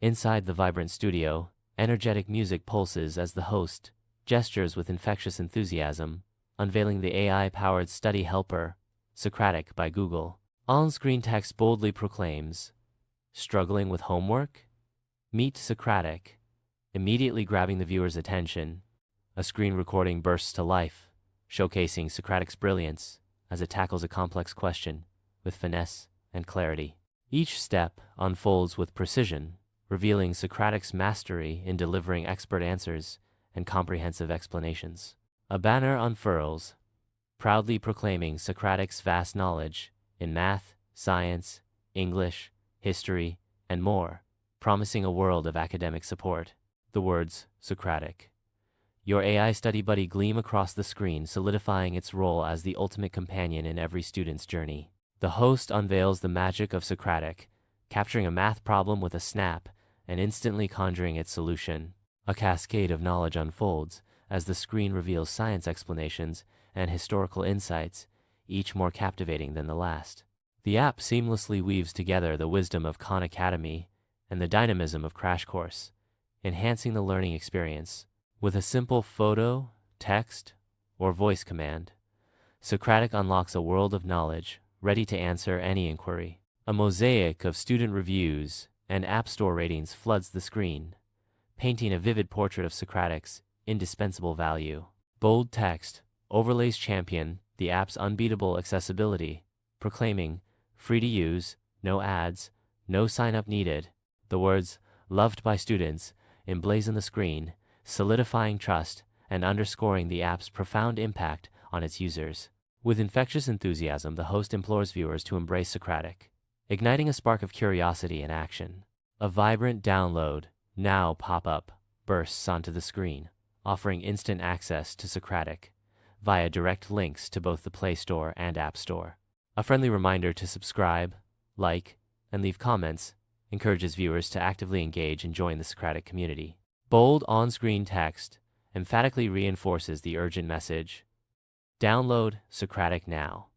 Inside the vibrant studio, energetic music pulses as the host gestures with infectious enthusiasm, unveiling the AI-powered study helper, Socratic by Google. On-screen text boldly proclaims, "Struggling with homework? Meet Socratic," immediately grabbing the viewer's attention. A screen recording bursts to life, showcasing Socratic's brilliance as it tackles a complex question with finesse and clarity. Each step unfolds with precision, revealing Socratic's mastery in delivering expert answers and comprehensive explanations. A banner unfurls, proudly proclaiming Socratic's vast knowledge in math, science, English, history, and more, promising a world of academic support. The words, "Socratic, your AI study buddy," gleam across the screen, solidifying its role as the ultimate companion in every student's journey. The host unveils the magic of Socratic, capturing a math problem with a snap and instantly conjuring its solution. A cascade of knowledge unfolds as the screen reveals science explanations and historical insights, each more captivating than the last. The app seamlessly weaves together the wisdom of Khan Academy and the dynamism of Crash Course, enhancing the learning experience. With a simple photo, text, or voice command, Socratic unlocks a world of knowledge, ready to answer any inquiry. A mosaic of student reviews and App Store ratings floods the screen, painting a vivid portrait of Socratic's indispensable value. Bold text overlays champion the app's unbeatable accessibility, proclaiming, "Free to use, no ads, no sign-up needed." The words, "Loved by students," emblazon the screen, solidifying trust and underscoring the app's profound impact on its users. With infectious enthusiasm, the host implores viewers to embrace Socratic, igniting a spark of curiosity and action. A vibrant download now pop-up bursts onto the screen, offering instant access to Socratic via direct links to both the Play Store and App Store. A friendly reminder to subscribe, like, and leave comments encourages viewers to actively engage and join the Socratic community. Bold on-screen text emphatically reinforces the urgent message, "Download Socratic now."